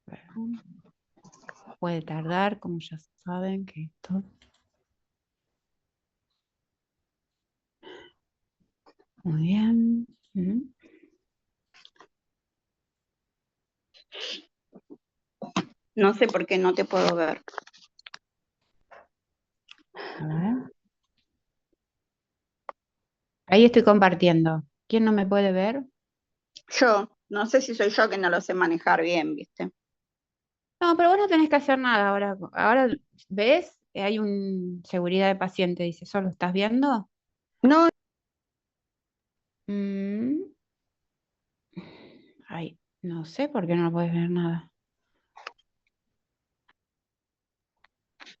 Perdón. Puede tardar, como ya saben que esto... Muy bien. No sé por qué no te puedo ver. A ver. Ahí estoy compartiendo. ¿Quién no me puede ver? Yo, no sé si soy yo que no lo sé manejar bien, ¿viste? No, pero vos no tenés que hacer nada ahora. Ahora, ¿ves? Hay un seguridad de paciente, dice. ¿Solo estás viendo? No, Mm, Ay, no sé por qué no puedes ver nada.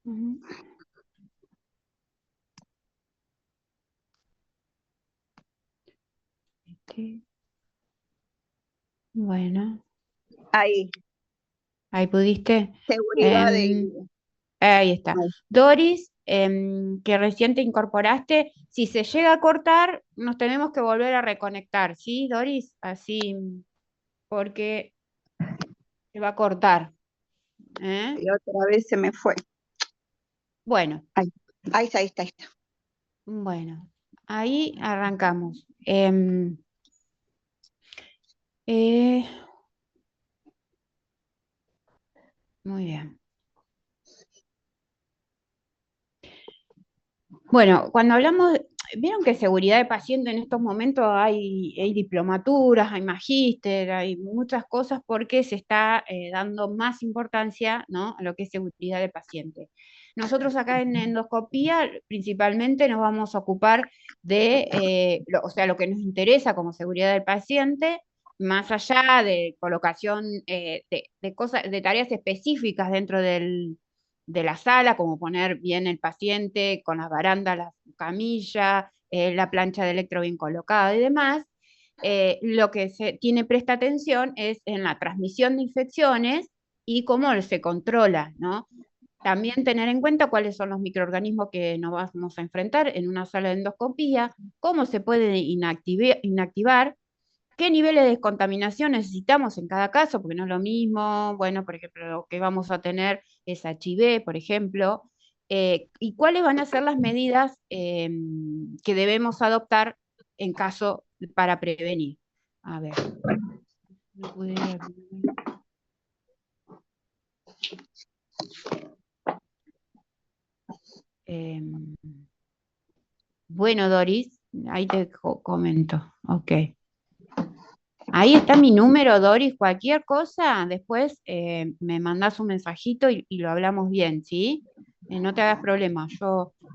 Ujú. Este, Bueno, hay ahí pudiste. seguridad de... Em, Ahí está. Doris, que recién te incorporaste, si se llega a cortar, nos tenemos que volver a reconectar, ¿sí, Doris? Así, porque se va a cortar. ¿Eh? Y otra vez se me fue. Bueno, Ahí, ahí está, ahí está, ahí está. bueno, ahí arrancamos. Eh, Muy bien. Bueno, cuando hablamos, vieron que seguridad de paciente en estos momentos hay diplomaturas, hay magíster, hay muchas cosas porque se está dando más importancia, ¿no?, a lo que es seguridad de paciente. Nosotros acá en endoscopía principalmente nos vamos a ocupar de, o sea, lo que nos interesa como seguridad del paciente, más allá de colocación de cosas, de tareas específicas dentro de la sala, como poner bien el paciente con las barandas, la camilla, la plancha de electro bien colocada y demás. Lo que se tiene presta atención es en la transmisión de infecciones y cómo se controla, ¿no? También tener en cuenta cuáles son los microorganismos que nos vamos a enfrentar en una sala de endoscopía, cómo se puede inactivar, qué niveles de descontaminación necesitamos en cada caso, porque no es lo mismo, bueno, por ejemplo, lo que vamos a tener es HIV, por ejemplo, y cuáles van a ser las medidas que debemos adoptar en caso para prevenir. A ver, no pude ir al primer- em, bueno, Doris, ahí te comento. Ok. Ahí está mi número, Doris. Cualquier cosa, después me mandas un mensajito y lo hablamos bien, ¿sí? No te hagas problema.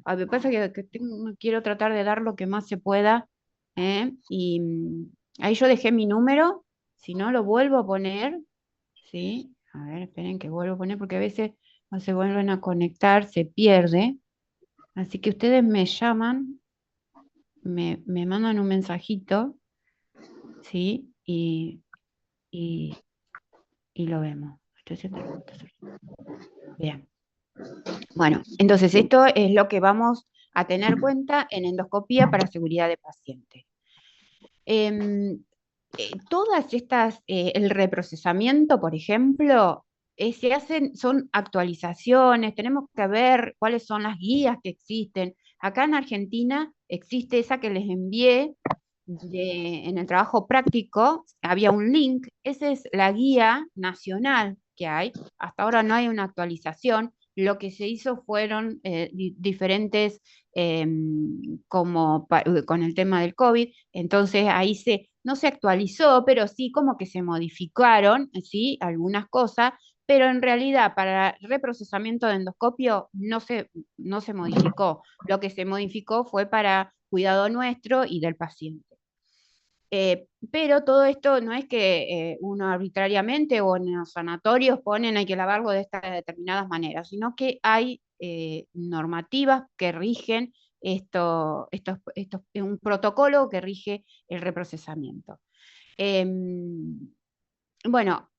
Me pasa que quiero tratar de dar lo que más se pueda, y ahí yo dejé mi número. Si no, lo vuelvo a poner, ¿sí? A ver, esperen que vuelvo a poner porque a veces no se vuelven a conectar, se pierde. Así que ustedes me llaman, me mandan un mensajito, ¿sí? Y y lo vemos. Estoy haciendo la votación. Bien. Bueno, entonces esto es lo que vamos a tener cuenta en endoscopía para seguridad de paciente. Em, Todas estas, el reprocesamiento, por ejemplo, se hacen, son actualizaciones, tenemos que ver cuáles son las guías que existen. Acá en Argentina existe esa que les envié en el trabajo práctico, había un link, esa es la guía nacional que hay. Hasta ahora no hay una actualización. Lo que se hizo fueron diferentes, con el tema del COVID, entonces ahí no se actualizó, pero sí como que se modificaron, ¿sí?, algunas cosas, pero en realidad para reprocesamiento de endoscopio no se modificó. Lo que se modificó fue para cuidado nuestro y del paciente. Pero todo esto no es que uno arbitrariamente o en los sanatorios ponen hay que lavarlo de estas determinadas maneras, sino que hay normativas que rigen un protocolo que rige el reprocesamiento. Bueno,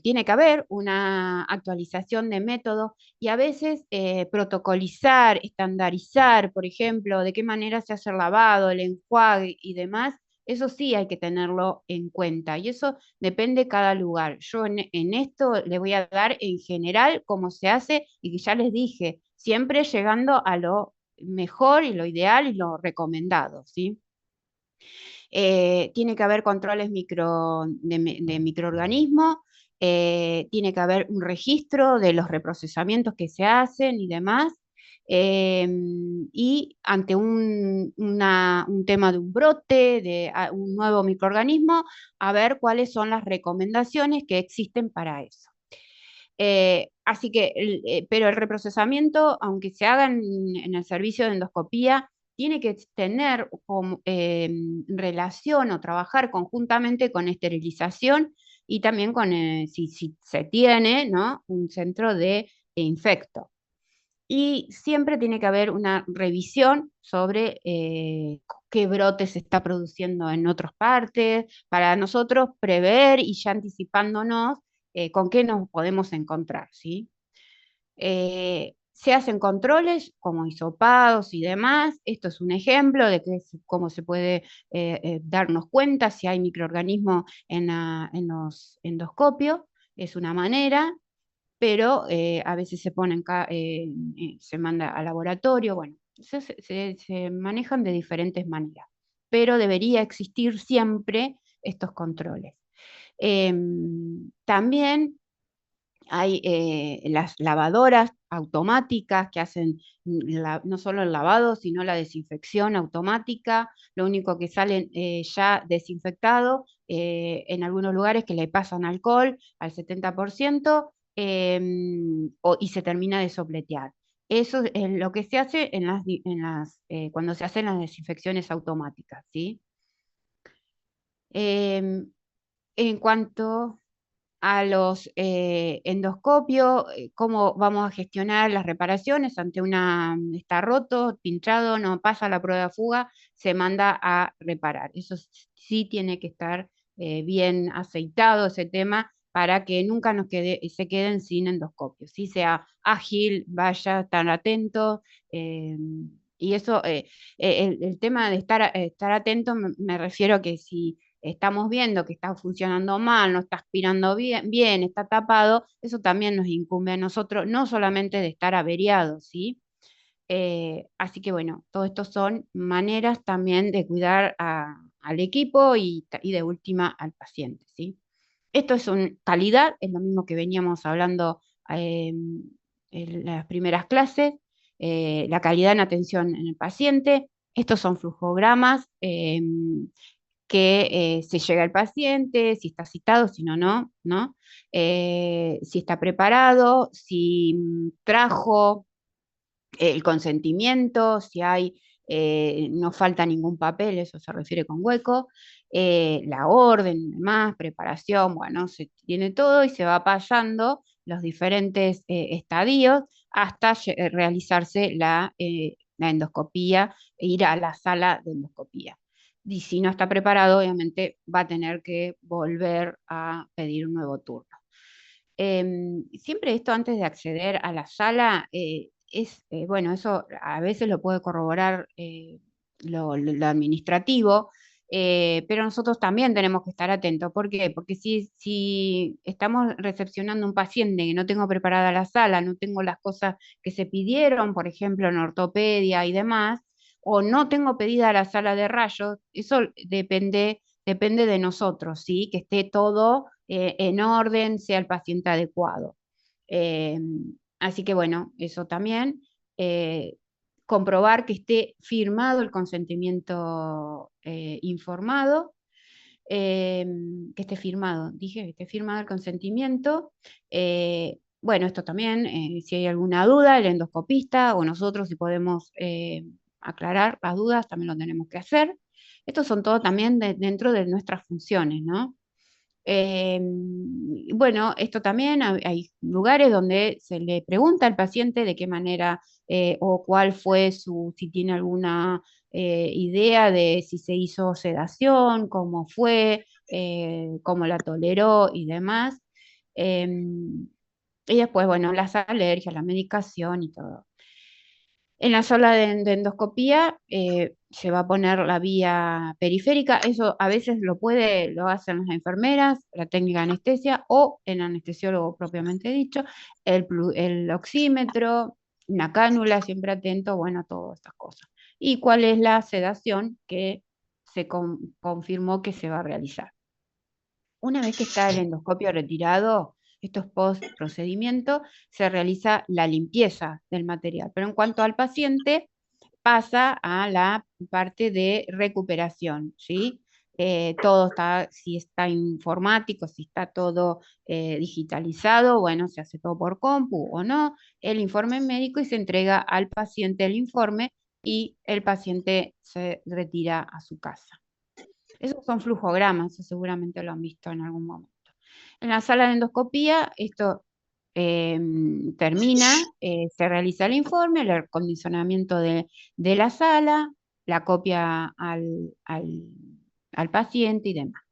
tiene que haber una actualización de métodos y a veces protocolizar, estandarizar, por ejemplo, de qué manera se hace el lavado, el enjuague y demás, Eso sí hay que tenerlo en cuenta y eso depende de cada lugar. Yo en esto le voy a dar en general cómo se hace y que ya les dije, siempre llegando a lo mejor y lo ideal y lo recomendado, ¿sí? Tiene que haber controles de microorganismos, tiene que haber un registro de los reprocesamientos que se hacen y demás. eh, y ante un tema de un brote, de un nuevo microorganismo, a ver cuáles son las recomendaciones que existen para eso. Así que, pero el reprocesamiento, aunque se haga en el servicio de endoscopía, tiene que tener como, relación o trabajar conjuntamente con esterilización y también con, si se tiene, ¿no? Un centro de infecto. Y siempre tiene que haber una revisión sobre qué brote se está produciendo en otras partes, para nosotros prever y ya anticipándonos con qué nos podemos encontrar, ¿sí? Se hacen controles como hisopados y demás. Esto es un ejemplo de cómo se puede darnos cuenta si hay microorganismos en los endoscopios. Es una manera, pero a veces se manda al laboratorio. Bueno, se manejan de diferentes maneras, pero debería existir siempre estos controles. También hay las lavadoras automáticas que hacen no solo el lavado, sino la desinfección automática. Lo único que salen ya desinfectado, en algunos lugares que le pasan alcohol al 70%, y se termina de sopletear. Eso es lo que se hace cuando se hacen las desinfecciones automáticas, ¿sí? Em, en cuanto a los endoscopios, cómo vamos a gestionar las reparaciones ante está roto, pinchado, no pasa la prueba de fuga, se manda a reparar. Eso sí tiene que estar bien aceitado ese tema para que nunca se queden sin endoscopio. Sí sea ágil, vaya, estar atento. Y eso, el tema de estar atento, me refiero a que si estamos viendo que está funcionando mal, no está aspirando bien, está tapado, eso también nos incumbe a nosotros, no solamente de estar averiados, ¿sí? Así que bueno, todo esto son maneras también de cuidar al equipo y de última al paciente, ¿sí? Esto es calidad, es lo mismo que veníamos hablando en las primeras clases, la calidad en atención en el paciente. Estos son flujogramas que se llega al paciente, si está citado, si no, no, ¿no? Si está preparado, si trajo el consentimiento, si hay, no falta ningún papel, eso se refiere con hueco, la orden, demás, preparación, bueno, se tiene todo y se va pasando los diferentes estadios hasta realizarse la endoscopía e ir a la sala de endoscopía. Y si no está preparado, obviamente va a tener que volver a pedir un nuevo turno. Siempre esto antes de acceder a la sala bueno, eso a veces lo puede corroborar lo administrativo, pero nosotros también tenemos que estar atentos. ¿Por qué? Porque si estamos recepcionando un paciente que no tengo preparada la sala, no tengo las cosas que se pidieron, por ejemplo, en ortopedia y demás, o no tengo pedida la sala de rayos, eso depende de nosotros, ¿sí? Que esté todo en orden, sea el paciente adecuado. Eh, Así que bueno, eso también. eh, Comprobar que esté firmado el consentimiento informado, eh, que esté firmado, dije que esté firmado el consentimiento. Bueno, esto también, si hay alguna duda, el endoscopista o nosotros, si podemos aclarar las dudas, también lo tenemos que hacer. Estos son todo también dentro de nuestras funciones, ¿no? Bueno, esto también hay lugares donde se le pregunta al paciente de qué manera o cuál fue si tiene alguna idea de si se hizo sedación, cómo fue, cómo la toleró y demás. Em, y después, bueno, las alergias, la medicación y todo. En la sala de endoscopía se va a poner la vía periférica, eso a veces lo hacen las enfermeras, la técnica de anestesia o el anestesiólogo propiamente dicho, el oxímetro, una cánula, siempre atento, bueno, todas estas cosas. ¿Y cuál es la sedación que se confirmó que se va a realizar? Una vez que está el endoscopio retirado, esto es post procedimiento, se realiza la limpieza del material. Pero en cuanto al paciente, pasa a la parte de recuperación, ¿sí? Todo está, si está informático, si está todo digitalizado, bueno, se hace todo por compu o no, el informe médico y se entrega al paciente el informe y el paciente se retira a su casa. Esos son flujogramas, eso seguramente lo han visto en algún momento. En la sala de endoscopía, esto eh, termina, se realiza el informe, el acondicionamiento de la sala, la copia al paciente y demás.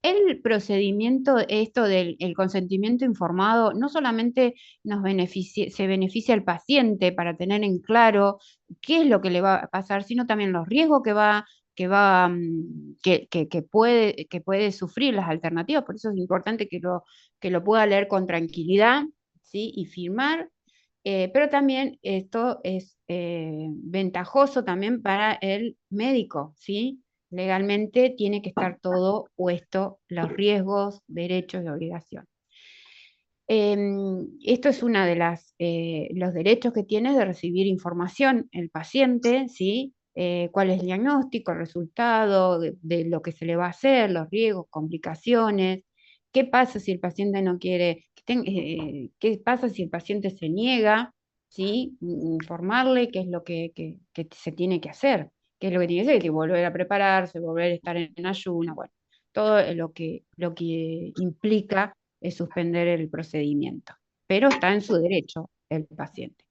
El procedimiento, esto del el consentimiento informado, no solamente se beneficia al paciente para tener en claro qué es lo que le va a pasar, sino también los riesgos que puede sufrir las alternativas. Por eso es importante que lo pueda leer con tranquilidad, ¿sí? Y firmar. Pero también esto es ventajoso también para el médico, ¿sí? Legalmente tiene que estar todo puesto, los riesgos, derechos y obligaciones. Esto es una de los derechos que tiene de recibir información el paciente, ¿sí? Cuál es el diagnóstico, el resultado de lo que se le va a hacer, los riesgos, complicaciones. ¿Qué pasa si el paciente no quiere? ¿Qué pasa si el paciente se niega? ¿Sí? Informarle qué es lo que se tiene que hacer, qué es lo que tiene que hacer, que volver a prepararse, volver a estar en ayuno, bueno, todo lo que implica es suspender el procedimiento, pero está en su derecho el paciente.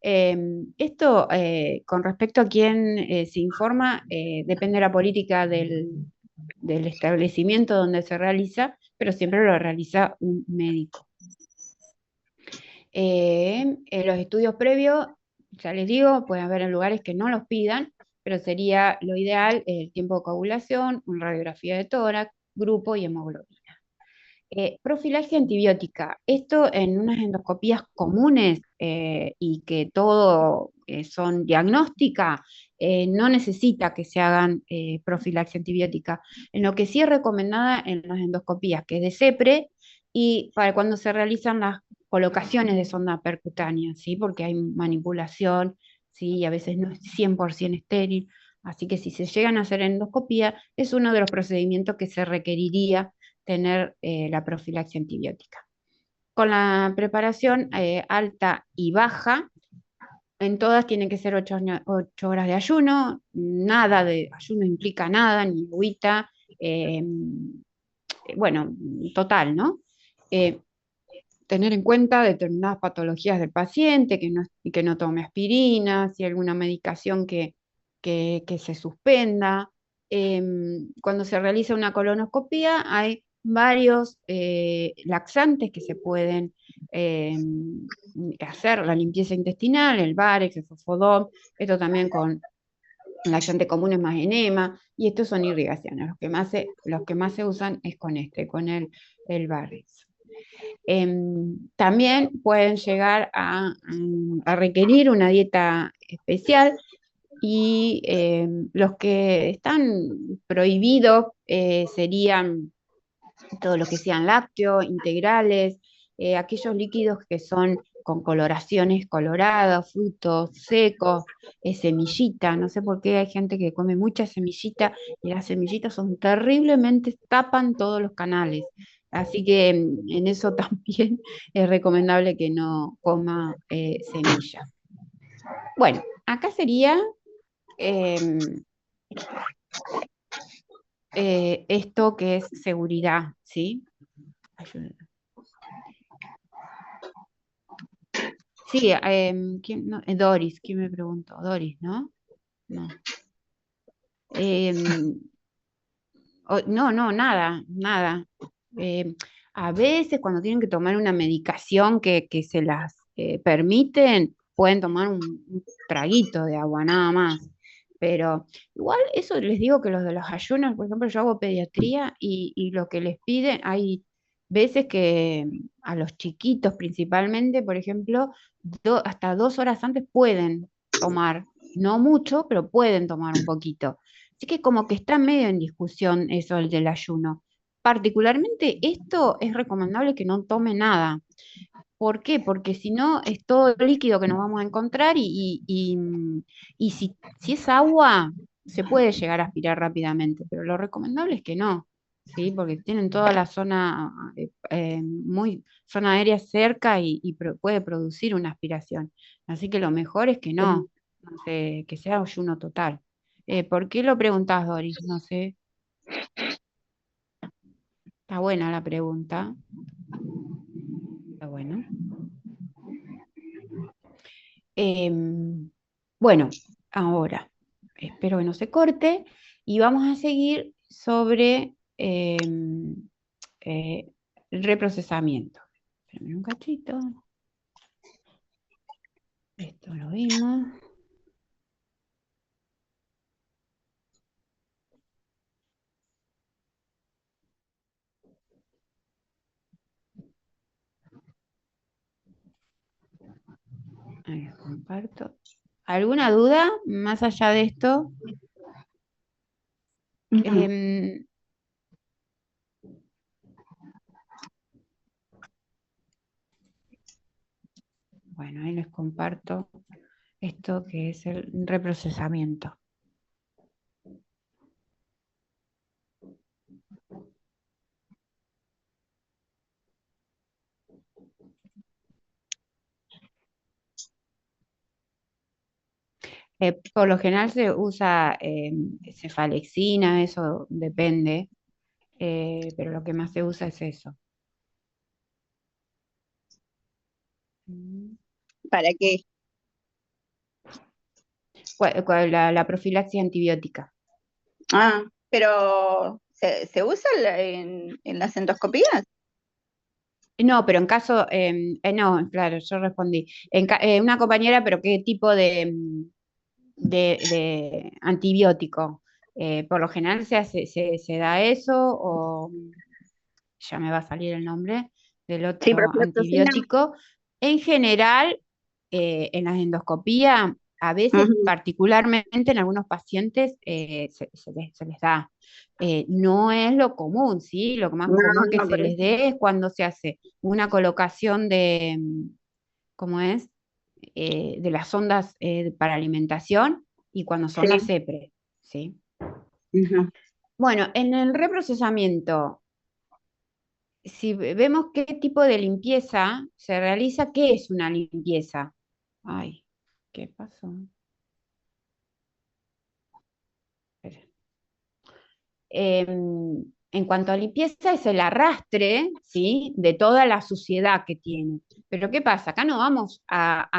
Esto, con respecto a quién se informa, depende de la política del establecimiento donde se realiza, pero siempre lo realiza un médico. En los estudios previos, ya les digo, puede haber en lugares que no los pidan, pero sería lo ideal el tiempo de coagulación, una radiografía de tórax, grupo y hemoglobina. Profilaxia antibiótica. Esto en unas endoscopías comunes y que todo son diagnósticas, no necesita que se hagan profilaxia antibiótica. En lo que sí es recomendada en las endoscopías, que es de CEPRE, y para cuando se realizan las colocaciones de sonda percutánea, ¿sí? Porque hay manipulación, ¿sí? Y a veces no es 100% estéril. Así que si se llegan a hacer endoscopía, es uno de los procedimientos que se requeriría tener la profilaxia antibiótica. Con la preparación alta y baja, en todas tienen que ser 8 horas de ayuno, nada de ayuno implica nada, ni agüita, bueno, total, ¿no? Eh, Tener en cuenta determinadas patologías del paciente, que no tome aspirina, si hay alguna medicación que se suspenda. Cuando se realiza una colonoscopía hay varios laxantes que se pueden hacer, la limpieza intestinal, el Barex, el Fosfodol, esto también con laxante común es más enema, y estos son irrigaciones. Los que más se usan es con el Barex. También pueden llegar a requerir una dieta especial y los que están prohibidos serían todo lo que sean lácteos, integrales, aquellos líquidos que son con coloraciones coloradas, frutos secos, semillita, no sé por qué hay gente que come mucha semillita y las semillitas son terriblemente, tapan todos los canales. Así que en eso también es recomendable que no coma semillas. Bueno, acá sería em, esto que es seguridad, ¿sí? Sí, no, Doris, ¿quién me preguntó? Doris, ¿no? No. Em, no, no, nada, nada. Em, a veces cuando tienen que tomar una medicación que se las permiten, pueden tomar un traguito de agua, nada más. Pero igual eso les digo que los de los ayunos, por ejemplo, yo hago pediatría y lo que les piden, hay veces que a los chiquitos principalmente, por ejemplo, hasta 2 horas antes pueden tomar, no mucho, pero pueden tomar un poquito. Así que como que está medio en discusión eso el del ayuno. Particularmente esto es recomendable que no tome nada. ¿Por qué? Porque si no es todo líquido que nos vamos a encontrar y si es agua, se puede llegar a aspirar rápidamente, pero lo recomendable es que no, ¿sí? Porque tienen toda la zona, muy, zona aérea cerca y puede producir una aspiración. Así que lo mejor es que no, que sea ayuno total. ¿Por qué lo preguntás, Doris? No sé, está buena la pregunta, está bueno. Bueno, ahora espero que no se corte y vamos a seguir sobre eh, el reprocesamiento. Espérame un cachito. Esto lo vimos. Ahí lo comparto. ¿Alguna duda más allá de esto? Ujú. Em, bueno, ahí les comparto esto que es el reprocesamiento. Por lo general se usa cefalexina, eso depende, pero lo que más se usa es eso. Mm. ¿Para qué? La profilaxis antibiótica. Ah, pero ¿se usa en las endoscopías? No, pero en caso, no, claro, yo respondí. Una compañera, pero ¿qué tipo de antibiótico? Por lo general se da eso, o ya me va a salir el nombre del Sí, otro profloxacina. antibiótico. En general, en la endoscopía, a veces, Ujú. particularmente en algunos pacientes, se les da. No es lo común, ¿sí? Lo más No, común que no, se pero les dé es cuando se hace una colocación de, ¿cómo es? De las sondas para alimentación y cuando son las sí. CEPRE, ¿sí? Ujú. Bueno, en el reprocesamiento, si vemos qué tipo de limpieza se realiza, ¿qué es una limpieza? Ay, ¿qué pasó? Espera. En cuanto a limpieza, es el arrastre, ¿sí? De toda la suciedad que tiene. Pero ¿qué pasa? Acá no vamos a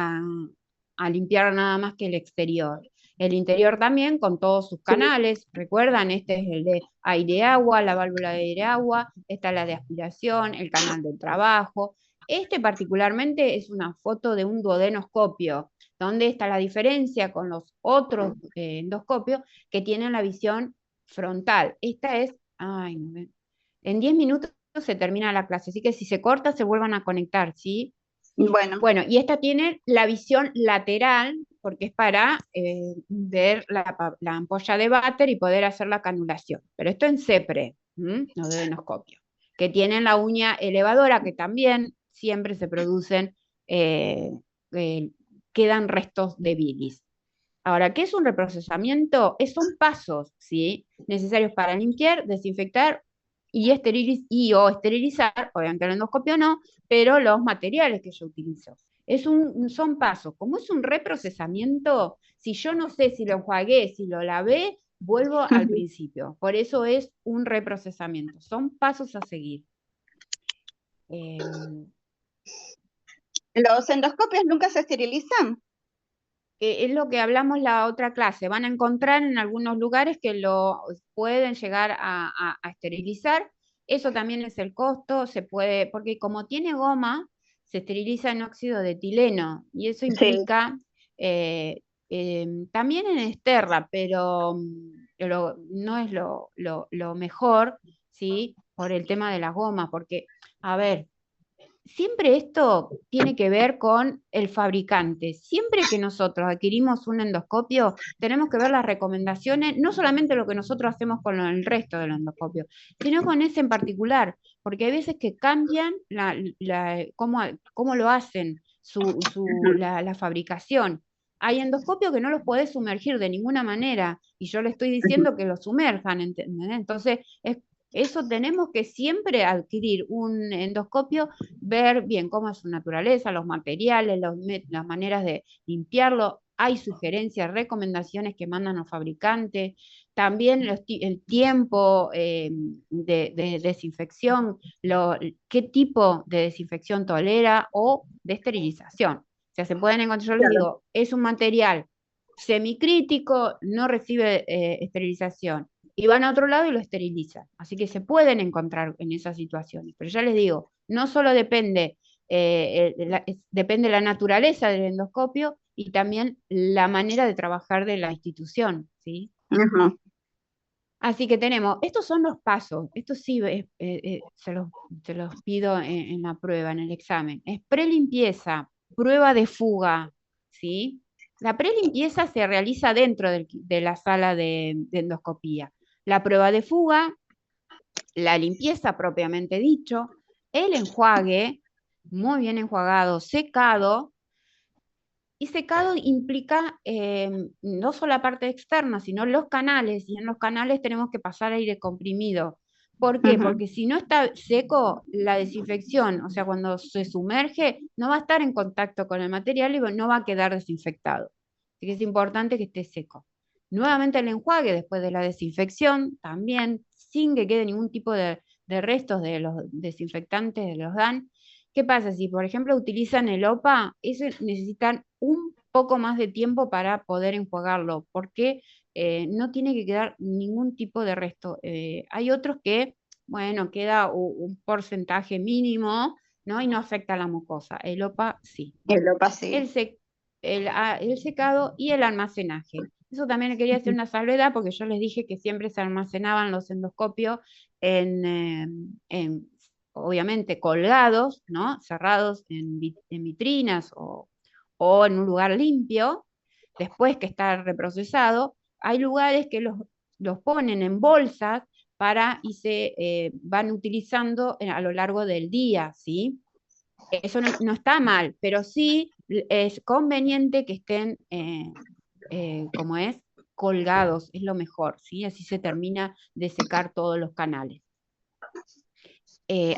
limpiar nada más que el exterior. El interior también con todos sus Sí, canales. Recuerdan, este es el de aire-agua, la válvula de aire-agua, esta es la de aspiración, el canal del trabajo. Este particularmente es una foto de un duodenoscopio. ¿Dónde está la diferencia con los otros endoscopios que tienen la visión frontal? Esta es, ay, no, en 10 minutos se termina la clase, así que si se corta se vuelvan a conectar, ¿sí? bueno, Bueno, y esta tiene la visión lateral, porque es para ver la ampolla de váter y poder hacer la canulación. Pero esto en CEPRE, no de enoscopio, que tienen la uña elevadora, que también siempre se producen, eh, eh, quedan restos de bilis. Ahora, ¿qué es un reprocesamiento? Son pasos, ¿sí? Necesarios para limpiar, desinfectar y o esterilizar, obviamente el endoscopio no, pero los materiales que yo utilizo. Son pasos. Como es un reprocesamiento, si yo no sé si lo enjuagué, si lo lavé, vuelvo al principio. Por eso es un reprocesamiento. Son pasos a seguir. Eh, ¿los endoscopios nunca se esterilizan? es lo que hablamos la otra clase. Van a encontrar en algunos lugares que lo pueden llegar a esterilizar. Eso también es el costo, se puede, porque como tiene goma, se esteriliza en óxido de etileno y eso Sí. implica también en esterra, pero no es lo mejor, ¿sí? Por el tema de las gomas, porque, a ver, siempre esto tiene que ver con el fabricante. Siempre que nosotros adquirimos un endoscopio, tenemos que ver las recomendaciones, no solamente lo que nosotros hacemos con el resto del endoscopio, sino con ese en particular, porque hay veces que cambian cómo lo hacen, Ujú, la fabricación. Hay endoscopios que no los podés sumergir de ninguna manera, y yo le estoy ujú, diciendo que los sumerjan, ¿entendés? Entonces, eso tenemos que siempre adquirir un endoscopio, ver bien cómo es su naturaleza, los materiales, las maneras de limpiarlo. Hay sugerencias, recomendaciones que mandan los fabricantes, también el tiempo de desinfección, qué tipo de desinfección tolera o de esterilización. O sea, se pueden encontrar, yo les claro. digo, es un material semicrítico, no recibe esterilización y van a otro lado y lo esterilizan. Así que se pueden encontrar en esas situaciones. Pero ya les digo, no solo depende la naturaleza del endoscopio y también la manera de trabajar de la institución, ¿sí? Ujú, Así que tenemos, estos son los pasos, esto sí se los pido en la prueba, en el examen. Es prelimpieza, prueba de fuga, ¿sí? La prelimpieza se realiza dentro de la sala de endoscopía. La prueba de fuga, la limpieza propiamente dicho, el enjuague, muy bien enjuagado, secado, y secado implica no solo la parte externa, sino los canales, y en los canales tenemos que pasar aire comprimido. ¿Por qué? ujú. Porque si no está seco, la desinfección, o sea, cuando se sumerge, no va a estar en contacto con el material y no va a quedar desinfectado. Así que es importante que esté seco. Nuevamente el enjuague después de la desinfección, también sin que quede ningún tipo de restos de los desinfectantes de los DAN. ¿Qué pasa? Si, por ejemplo, utilizan el OPA, eso necesitan un poco más de tiempo para poder enjuagarlo, porque no tiene que quedar ningún tipo de resto. Hay otros que, bueno, queda un porcentaje mínimo, ¿no? Y no afecta a la mucosa. El OPA sí. Y lo pasé. El, sec- el secado y el almacenaje. Eso también quería hacer una salvedad porque yo les dije que siempre se almacenaban los endoscopios en obviamente colgados, ¿no? Cerrados en vitrinas o en un lugar limpio, después que está reprocesado. Hay lugares que los ponen en bolsas y se van utilizando a lo largo del día, ¿sí? Eso no está mal, pero sí es conveniente que estén, como es, colgados, es lo mejor, ¿sí? Así se termina de secar todos los canales.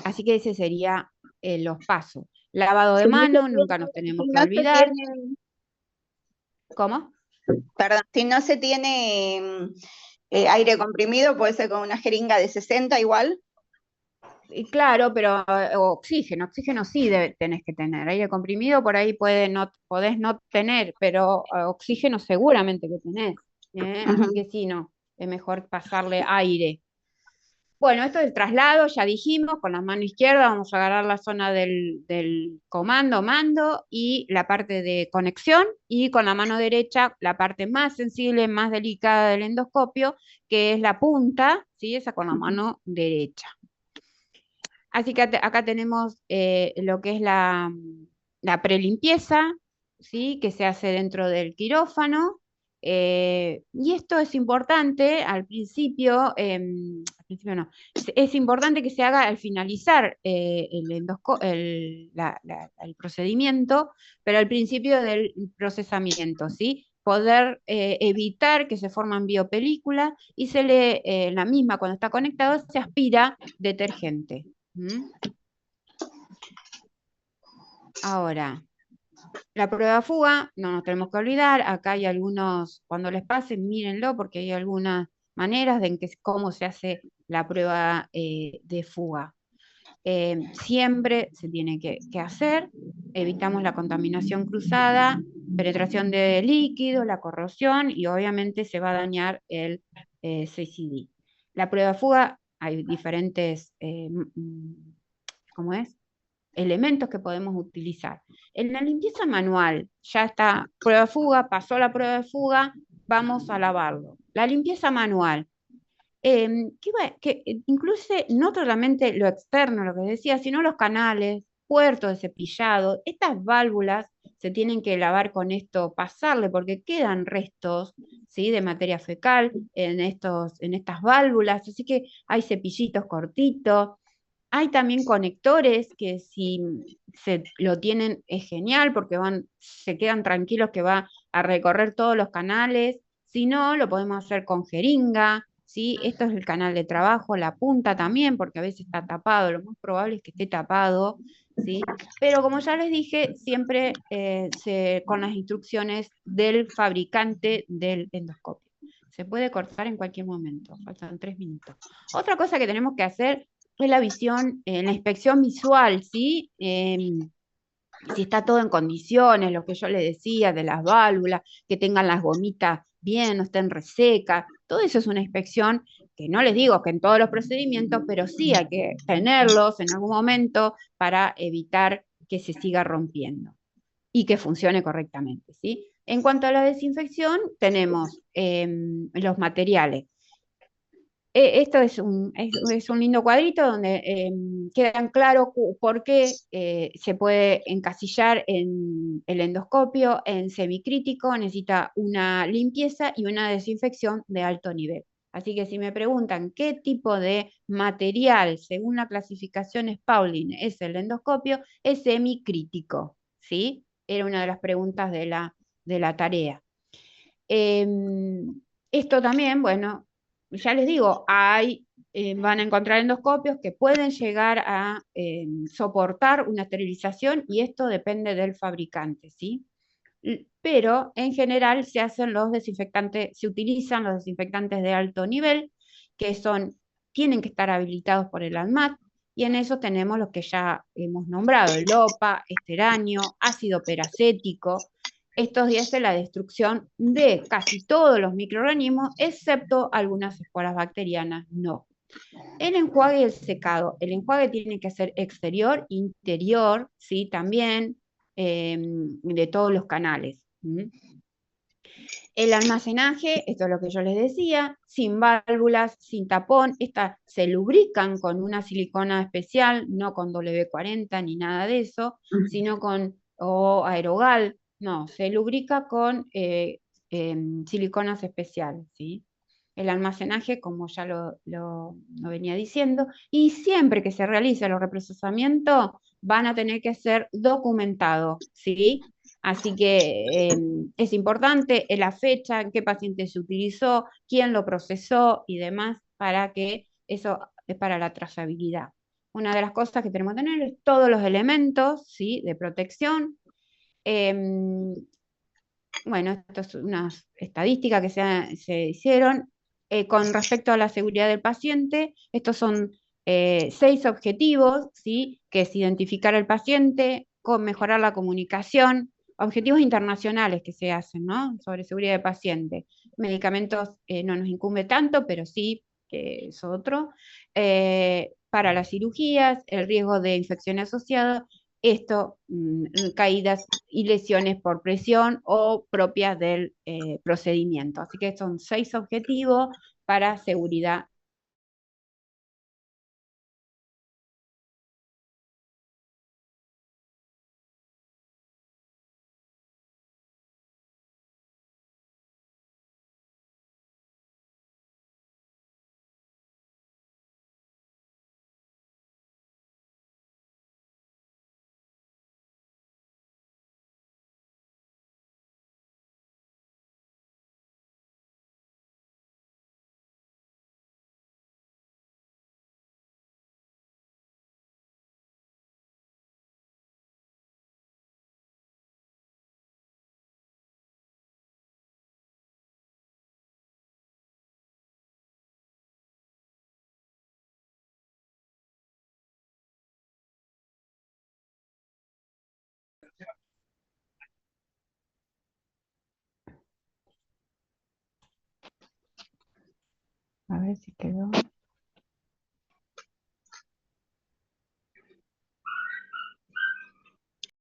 Así que ese sería los pasos. Lavado de Si no se mano, nunca nos tiene, tenemos si que no se olvidar. tiene, ¿Cómo? perdón, si no se tiene aire comprimido, puede ser con una jeringa de 60 igual. Y claro, pero oxígeno sí tenés que tener. Aire comprimido por ahí podés no tener, pero oxígeno seguramente que tenés. Así Ujú. que sí, no, es mejor pasarle aire. Bueno, esto del traslado, ya dijimos, con la mano izquierda vamos a agarrar la zona del comando, mando y la parte de conexión, y con la mano derecha la parte más sensible, más delicada del endoscopio, que es la punta, ¿sí? Esa con la mano derecha. Así que acá tenemos lo que es la prelimpieza, ¿sí? Que se hace dentro del quirófano. Y esto es importante al principio no, es importante que se haga al finalizar el procedimiento, pero al principio del procesamiento, ¿sí? Poder evitar que se forman biopelículas y la misma cuando está conectado se aspira detergente. ¿Mm? Ahora, la prueba de fuga, no nos tenemos que olvidar, acá hay algunos, cuando les pasen, mírenlo, porque hay algunas maneras cómo se hace la prueba de fuga. Siempre se tiene que hacer, evitamos la contaminación cruzada, penetración de líquidos, la corrosión y obviamente se va a dañar el CCD. La prueba de fuga, hay diferentes, ¿cómo es? elementos que podemos utilizar. En la limpieza manual, ya está prueba de fuga, pasó la prueba de fuga, vamos a lavarlo. La limpieza manual, que incluye no solamente lo externo, lo que decía, sino los canales, puertos de cepillado. Estas válvulas se tienen que lavar con esto, pasarle, porque quedan restos, ¿sí?, de materia fecal en estas válvulas, así que hay cepillitos cortitos. Hay también conectores que si se lo tienen es genial porque se quedan tranquilos que va a recorrer todos los canales. Si no, lo podemos hacer con jeringa, ¿sí? Esto es el canal de trabajo, la punta también, porque a veces está tapado, lo más probable es que esté tapado, ¿sí? Pero como ya les dije, siempre con las instrucciones del fabricante del endoscopio. Se puede cortar en cualquier momento, faltan 3 minutos. Otra cosa que tenemos que hacer es la visión, la inspección visual, ¿sí? Si está todo en condiciones, lo que yo le decía de las válvulas, que tengan las gomitas bien, no estén resecas, todo eso es una inspección que no les digo que en todos los procedimientos, pero sí hay que tenerlos en algún momento para evitar que se siga rompiendo y que funcione correctamente, ¿sí? En cuanto a la desinfección, tenemos los materiales. Esto es un lindo cuadrito donde quedan claro por qué se puede encasillar en el endoscopio en semicrítico, necesita una limpieza y una desinfección de alto nivel. Así que si me preguntan qué tipo de material, según la clasificación Spaulding, es el endoscopio, es semicrítico, ¿sí? Era una de las preguntas de la tarea. Esto también, bueno, ya les digo, van a encontrar endoscopios que pueden llegar a soportar una esterilización y esto depende del fabricante, ¿sí? Pero en general se utilizan los desinfectantes de alto nivel, que tienen que estar habilitados por el ANMAT, y en eso tenemos los que ya hemos nombrado, el LOPA, esteranio, ácido peracético. Estos hacen la destrucción de casi todos los microorganismos, excepto algunas esporas bacterianas, no. El enjuague y el secado. El enjuague tiene que ser exterior, interior, ¿sí? También de todos los canales. El almacenaje, esto es lo que yo les decía, sin válvulas, sin tapón, estas se lubrican con una silicona especial, no con W40 ni nada de eso, sino o aerogal, no, se lubrica con siliconas especiales, ¿sí? El almacenaje, como ya lo venía diciendo, y siempre que se realice el reprocesamiento, van a tener que ser documentados, ¿sí? Así que es importante la fecha, en qué paciente se utilizó, quién lo procesó y demás, para que eso es para la trazabilidad. Una de las cosas que tenemos que tener es todos los elementos, ¿sí?, de protección. Bueno, esto es unas estadísticas que se hicieron con respecto a la seguridad del paciente. Estos son 6 objetivos, ¿sí?, que es identificar al paciente, con mejorar la comunicación, objetivos internacionales que se hacen, ¿no?, sobre seguridad del paciente. Medicamentos no nos incumbe tanto, pero sí que es otro. Para las cirugías, el riesgo de infección asociada, esto, caídas y lesiones por presión o propias del procedimiento. Así que son 6 objetivos para seguridad. A ver si quedó.